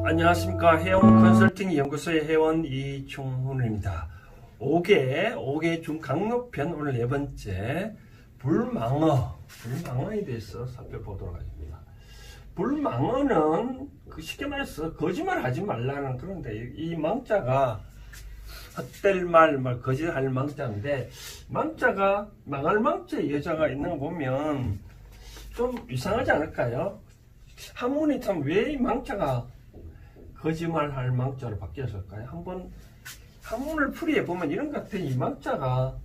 안녕하십니까. 해영 컨설팅 연구소의 회원 이충훈입니다. 5개 중 강록편 오늘 4번째 불망어에 대해서 살펴보도록 하겠습니다. 불망어는 쉽게 말해서 거짓말 하지 말라는 그런데 이 망자가 헛될 말, 거짓할 망자인데 망자가 망할 망자의 여자가 있는 거 보면 좀 이상하지 않을까요? 한문이 참 왜 이 망자가 거짓말할 망자로 바뀌었을까요? 한번 한문을 풀이해 보면 이런 것 같아요. 이 망자가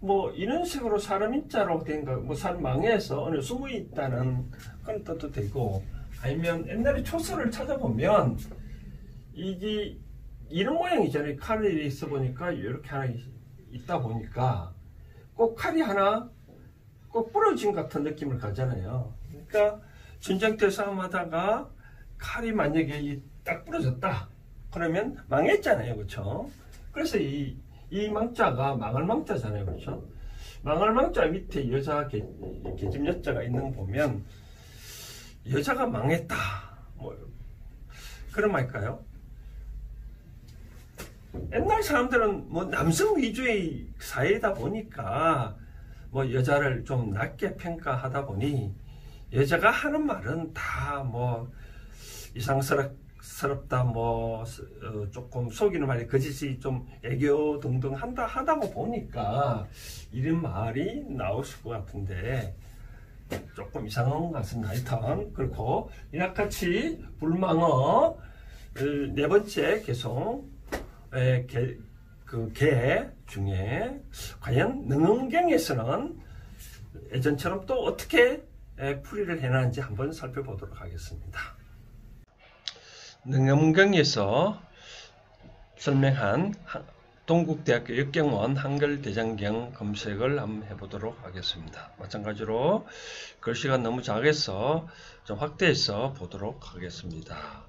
뭐 이런 식으로 사람 인자로 된 거, 뭐 사람 망해서 어느 숨어 있다는 그런 뜻도 되고, 아니면 옛날에 초서를 찾아보면 이게 이런 모양이잖아요. 칼이 있어 보니까 이렇게 하나 있다 보니까 꼭 칼이 하나 꼭 부러진 같은 느낌을 가잖아요. 그러니까 전쟁터 싸움하다가 칼이 만약에 딱 부러졌다 그러면 망했잖아요. 그렇죠? 그래서 이 망자가 망할 망자잖아요. 그렇죠? 망할 망자 밑에 여자 계집 여자가 있는 거 보면 여자가 망했다 뭐 그런 말일까요? 옛날 사람들은 뭐 남성 위주의 사회다 보니까 뭐 여자를 좀 낮게 평가하다 보니 여자가 하는 말은 다 뭐 이상스럽다, 뭐 조금 속이는 말이 거짓이 좀 애교 등등 하다 보니까 이런 말이 나오실 것 같은데 조금 이상한 것 같습니다. 하여튼 그렇고 이날같이 불망어 4번째 개송 개 중에 과연 능엄경에서는 예전처럼 또 어떻게 풀이를 해놨는지 한번 살펴보도록 하겠습니다. 능엄경에서 설명한 동국대학교 역경원 한글대장경 검색을 한번 해보도록 하겠습니다. 마찬가지로 글씨가 너무 작아서 좀 확대해서 보도록 하겠습니다.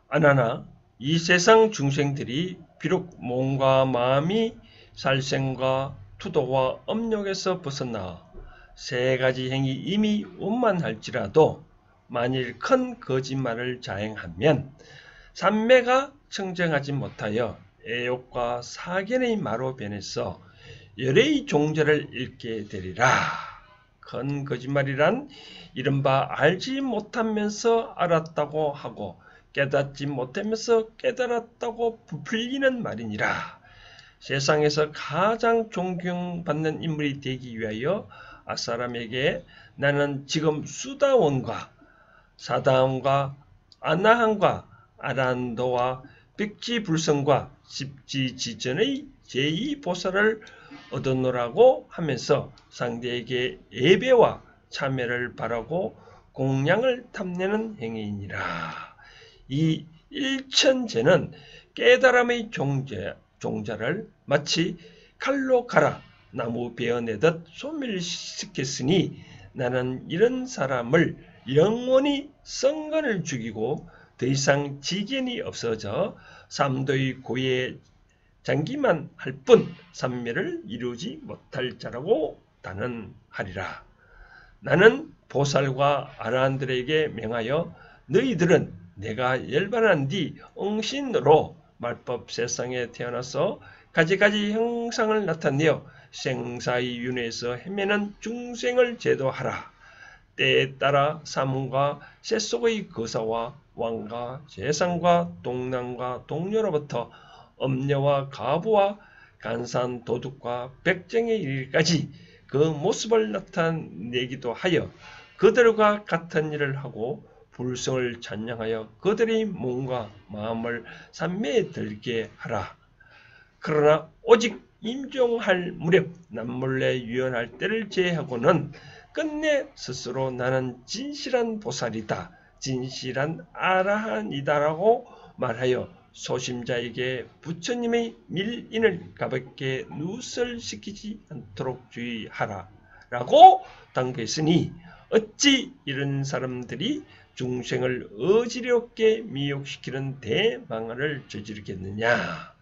아나나 이 세상 중생들이 비록 몸과 마음이 살생과 투도와 업욕에서 벗어나 세 가지 행위 이미 원만할지라도 만일 큰 거짓말을 자행하면 삼매가 청정하지 못하여 애욕과 사견의 마로 변해서 열의 종자를 잃게 되리라. 큰 거짓말이란 이른바 알지 못하면서 알았다고 하고 깨닫지 못하면서 깨달았다고 부풀리는 말이니라. 세상에서 가장 존경받는 인물이 되기 위하여 아사람에게 나는 지금 수다원과 사다원과 아나한과 아란도와 백지불성과 십지지전의 제2보살을 얻어노라고 하면서 상대에게 예배와 참여를 바라고 공양을 탐내는 행위이니라. 이 일천제는 깨달음의 종자를 마치 칼로 갈아 나무 베어내듯 소멸시켰으니 나는 이런 사람을 영원히 성간을 죽이고 더 이상 지견이 없어져 삼도의 고에 장기만 할 뿐 삼매를 이루지 못할 자라고 단언하리라. 나는 보살과 아라한들에게 명하여 너희들은 내가 열반한 뒤 응신으로 말법 세상에 태어나서 가지가지 형상을 나타내어 생사의 윤회에서 헤매는 중생을 제도하라. 때에 따라 사문과 셋속의 거사와 왕과 재상과 동남과 동료로부터 엄녀와 가부와 간산 도둑과 백정에 이르기까지 그 모습을 나타내기도 하여 그들과 같은 일을 하고 불성을 찬양하여 그들의 몸과 마음을 삼매에 들게 하라. 그러나 오직 임종할 무렵 남몰래 유연할 때를 제하고는 끝내 스스로 나는 진실한 보살이다, 진실한 아라한이다라고 말하여 소심자에게 부처님의 밀인을 가볍게 누설시키지 않도록 주의하라 라고 당부했으니 어찌 이런 사람들이 중생을 어지럽게 미혹시키는 대망언을 저지르겠느냐.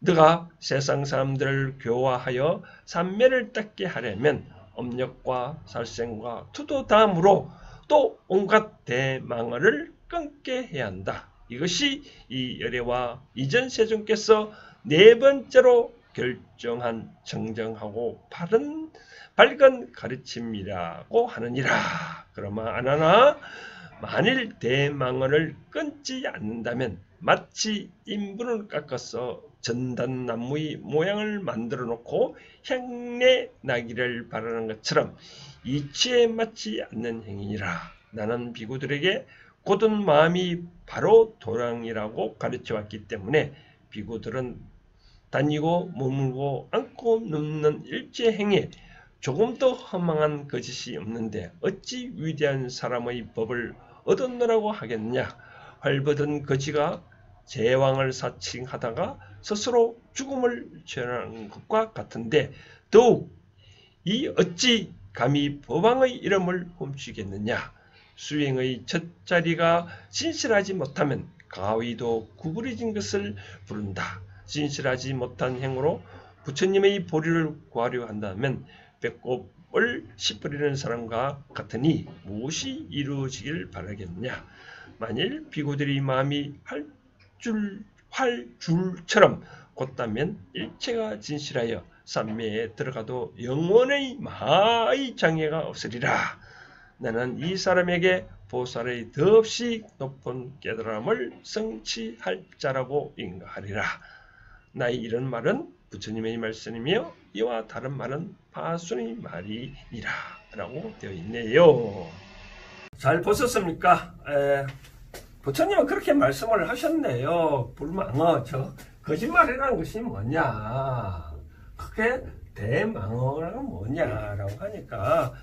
너가 세상 사람들을 교화하여 삼매를 닦게 하려면 업력과 살생과 투도 다음으로 또 온갖 대망언을 끊게 해야 한다. 이것이 이 열애와 이전 세존께서 네 번째로 결정한 정정하고 밝은 가르침이라고 하느니라. 그러나 안하나 만일 대망언을 끊지 않는다면 마치 인분을 깎아서 전단나무의 모양을 만들어 놓고 향내 나기를 바라는 것처럼 이치에 맞지 않는 행위니라. 나는 비구들에게 곧은 마음이 바로 도랑이라고 가르쳐왔기 때문에 비구들은 다니고 머물고 앉고 눕는 일체 행위에 조금도 허망한 거짓이 없는데 어찌 위대한 사람의 법을 얻었노라고 하겠느냐. 활버든 거지가 제왕을 사칭하다가 스스로 죽음을 전하는 것과 같은데 더욱 이 어찌 감히 법왕의 이름을 훔치겠느냐. 수행의 첫 자리가 진실하지 못하면 가위도 구부러진 것을 부른다. 진실하지 못한 행으로 부처님의 보리를 구하려 한다면 배꼽을 씹으리는 사람과 같으니 무엇이 이루어지길 바라겠느냐. 만일 비구들이 마음이 활줄처럼 곧다면 일체가 진실하여 삼매에 들어가도 영원의 마의 장애가 없으리라. 나는 이 사람에게 보살의 더없이 높은 깨달음을 성취할 자라고 인가하리라. 나의 이런 말은 부처님의 말씀이며 이와 다른 말은 파순의 말이니라 라고 되어 있네요. 잘 보셨습니까? 부처님은 그렇게 말씀을 하셨네요. 불망어, 거짓말이라는 것이 뭐냐, 그게 대망어는 뭐냐라고 하니까,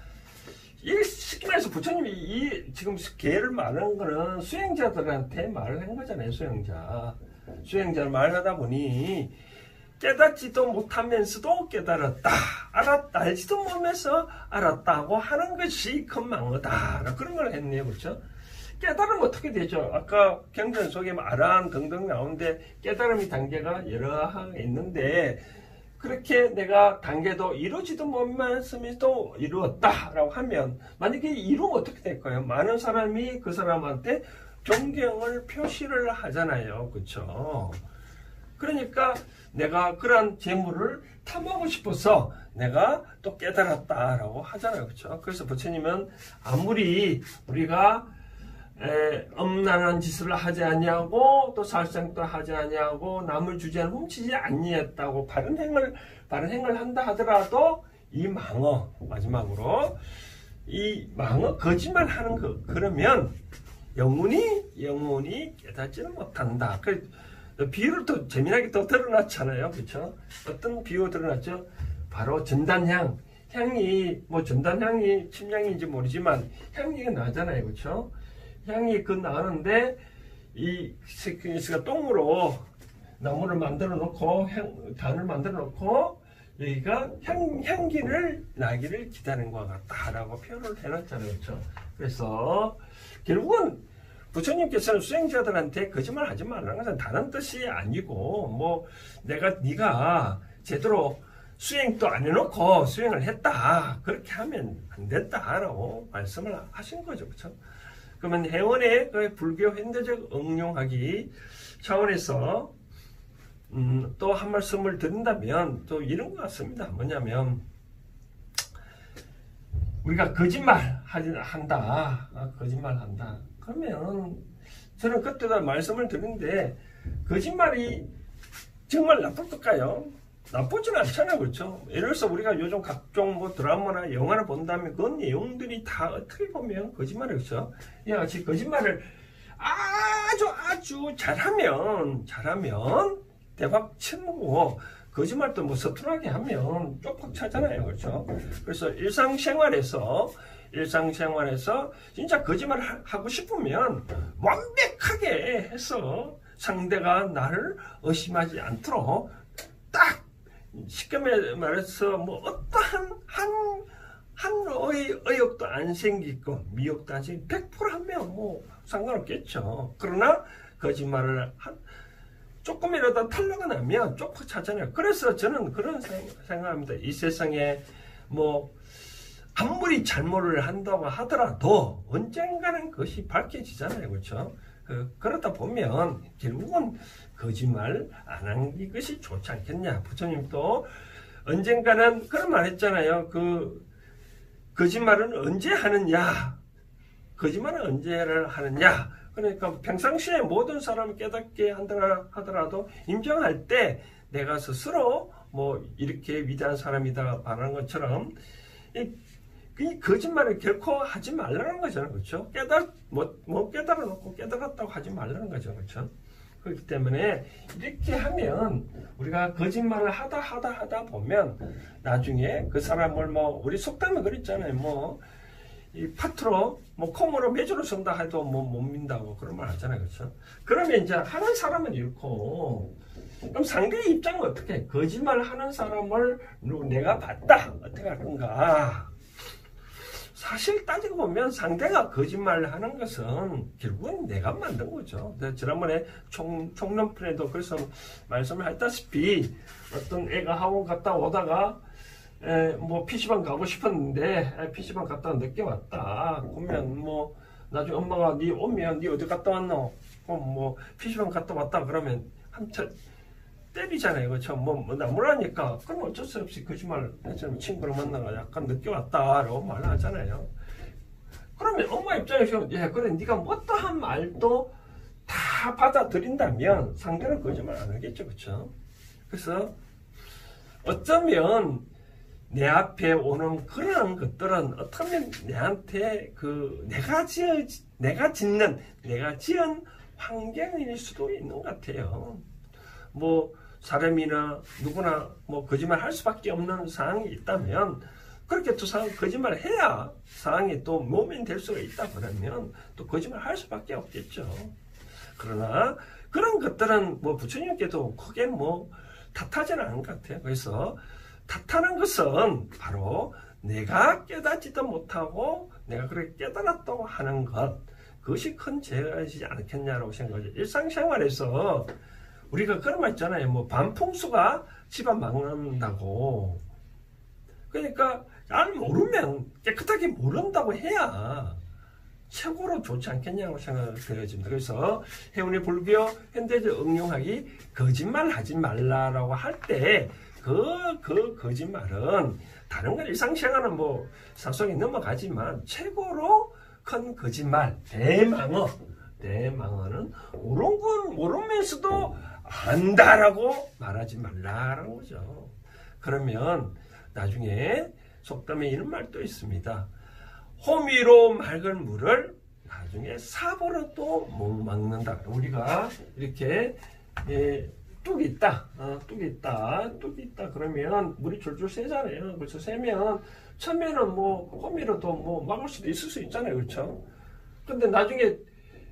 이 시기에서 부처님이 지금 개를 말하는 거는 수행자들한테 말을 한 거잖아요. 수행자를 말하다 보니 깨닫지도 못하면서도 깨달았다, 알지도 못하면서 알았다고 하는 것이 큰 망어다, 그런 걸 했네요. 그렇죠? 깨달으면 어떻게 되죠? 아까 경전 속에 아라한 등등 나오는데 깨달음의 단계가 여러 개 있는데, 그렇게 내가 단계도 이루지도 못하면서도 이루었다라고 하면, 만약에 이루면 어떻게 될까요? 많은 사람이 그 사람한테 존경을 표시를 하잖아요. 그렇죠? 그러니까 내가 그런 재물을 탐하고 싶어서 내가 또 깨달았다라고 하잖아요. 그렇죠? 그래서 부처님은 아무리 우리가 엄난한 짓을 하지 아니하고 또 살생도 하지 아니하고 남을 주제를 훔치지 아니했다고 바른 행을 한다 하더라도 이 망어, 마지막으로 이 망어 거짓말 하는 거, 그러면 영원히 깨닫지는 못한다. 비유를 또 재미나게 또 드러났잖아요. 그렇죠? 어떤 비유가 드러났죠? 바로 전단향. 향이 전단향이 침향인지 모르지만 향이 나잖아요. 그렇죠? 향이 나는데 이 세균이스가 똥으로 나무를 만들어 놓고 단을 만들어 놓고 여기가 향기를 나기를 기다리는 것 같다라고 표현을 해놨잖아요. 그렇죠? 그래서 결국은 부처님께서는 수행자들한테 거짓말 하지 말라는 것은 다른 뜻이 아니고, 네가 제대로 수행도 안 해놓고 수행을 했다, 그렇게 하면 안 된다라고 말씀을 하신 거죠. 그렇죠? 그러면 해원의 불교 현대적 응용하기 차원에서 또 한 말씀을 드린다면 또 이런 것 같습니다. 뭐냐면, 우리가 거짓말 한다. 그러면 저는 그때도 말씀을 드렸는데, 거짓말이 정말 나쁠까요? 나쁘지는 않잖아요. 그렇죠? 예를 들어서 우리가 요즘 각종 드라마나 영화를 본다면 그 내용들이 다 어떻게 보면 거짓말이죠. 이와 같이 거짓말을 아주 잘하면 대박 치는 거고, 거짓말도 서툴하게 하면 쪽박 차잖아요. 그렇죠? 그래서 일상생활에서 진짜 거짓말 하고 싶으면 완벽하게 해서 상대가 나를 의심하지 않도록 딱 쉽게 말해서 어떠한 한 의욕도 안 생기고 미혹도 안 생기고 100% 하면 상관없겠죠. 그러나 거짓말을 조금이라도 탈로가 나면 쪽박 차잖아요. 그래서 저는 그런 생각합니다. 이 세상에 아무리 잘못을 한다고 하더라도 언젠가는 그것이 밝혀지잖아요. 그렇죠? 그러다 보면 결국은 거짓말 안 하는 것이 좋지 않겠냐. 부처님도 언젠가는 그런 말 했잖아요. 거짓말은 언제 하느냐? 거짓말은 언제를 하느냐? 그러니까 평상시에 모든 사람을 깨닫게 하더라도 인정할 때 내가 스스로 뭐 이렇게 위대한 사람이다 말하는 것처럼 이 거짓말을 결코 하지 말라는 거잖아요. 그렇죠? 못 깨달아 놓고 깨달았다고 하지 말라는 거죠. 그렇죠? 그렇기 때문에 이렇게 하면 우리가 거짓말을 하다 보면 나중에 그 사람을 뭐 우리 속담에 그랬잖아요. 이 파트로 콩으로 매주를 쓴다 해도 못 민다고 그런 말 하잖아요. 그렇죠? 그러면 이제 하는 사람은 이렇고 그럼 상대의 입장은 어떻게 해? 거짓말 하는 사람을 내가 봤다. 어떻게 할 건가? 사실 따지고 보면 상대가 거짓말을 하는 것은 결국은 내가 만든 거죠. 지난번에 총론편에도 그래서 말씀을 했다시피 어떤 애가 학원 갔다 오다가 PC방 가고 싶었는데 PC방 갔다가 늦게 왔다. 그러면 나중에 엄마가 니 오면 니 어디 갔다 왔노? 그럼 PC방 갔다 왔다 그러면 한참 때리잖아요. 그렇죠? 나무라니까 그럼 어쩔 수 없이 거짓말 했잖아요. 친구를 만나가 약간 늦게 왔다라고 말하잖아요. 그러면 엄마 입장에서 그래 네가 어떠한 말도 다 받아들인다면 상대는 거짓말 안 하겠죠. 그렇죠? 그래서 어쩌면 내 앞에 오는 그런 것들은 어쩌면 내한테 내가 지은 환경일 수도 있는 것 같아요. 사람이나 누구나 거짓말 할 수밖에 없는 상황이 있다면 그렇게 또 거짓말을 해야 상황이 또 모면될 수가 있다 그러면 또 거짓말 할 수밖에 없겠죠. 그러나 그런 것들은 부처님께도 크게 탓하지는 않은 것 같아요. 그래서 탓하는 것은 바로 내가 깨닫지도 못하고 내가 그렇게 깨달았다고 하는 것, 그것이 큰 죄이지 않겠냐라고 생각하죠. 일상생활에서 우리가 그런 말 있잖아요. 반풍수가 집안 망한다고. 그러니까 잘 모르면 깨끗하게 모른다고 해야 최고로 좋지 않겠냐고 생각되어집니다. 그래서 해운의 불교 현대적 응용하기 거짓말 하지 말라라고 할 때 그 거짓말은 다른 건 일상생활은 사소하게 넘어가지만 최고로 큰 거짓말 대망어는 모르면서도 안다라고 말하지 말라라는 거죠. 그러면 나중에 속담에 이런 말도 있습니다. 호미로 맑은 물을 나중에 삽으로 또 못 막는다. 우리가 이렇게 뚝이 있다. 그러면 물이 줄줄 새잖아요. 그래서 새면 처음에는 호미로도 막을 수도 있을 수 있잖아요. 그렇죠? 근데 나중에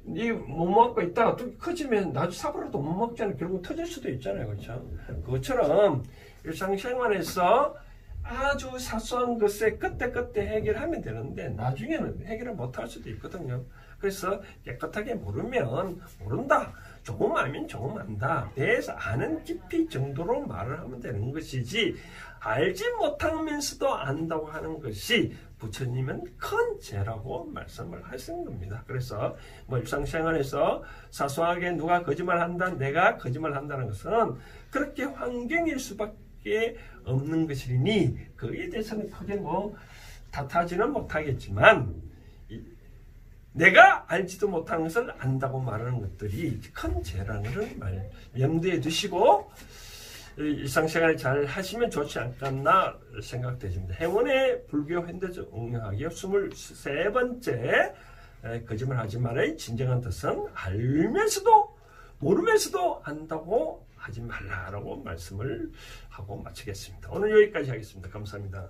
못 먹고 있다가 뚝이 커지면 나중에 삽으로도 못 먹잖아요. 결국 터질 수도 있잖아요. 그렇죠? 그것처럼 일상생활에서 아주 사소한 것에 그때 해결하면 되는데 나중에는 해결을 못할 수도 있거든요. 그래서 깨끗하게 모르면 모른다. 조금 알면 조금 안다. 대해서 아는 깊이 정도로 말을 하면 되는 것이지 알지 못하면서도 안다고 하는 것이 부처님은 큰 죄라고 말씀을 하신 겁니다. 그래서 일상생활에서 사소하게 누가 거짓말한다, 내가 거짓말한다는 것은 그렇게 환경일 수밖에 없는 것이니 그에 대해서는 크게 탓하지는 못하겠지만 내가 알지도 못하는 것을 안다고 말하는 것들이 큰 죄라는 것을 염두에 두시고 일상생활을 잘 하시면 좋지 않겠나 생각되십니다. 해운의 불교 현대적 응용하기 23번째 거짓말 하지 말아의 진정한 뜻은 알면서도 모르면서도 안다고 하지 말라라고 말씀을 하고 마치겠습니다. 오늘 여기까지 하겠습니다. 감사합니다.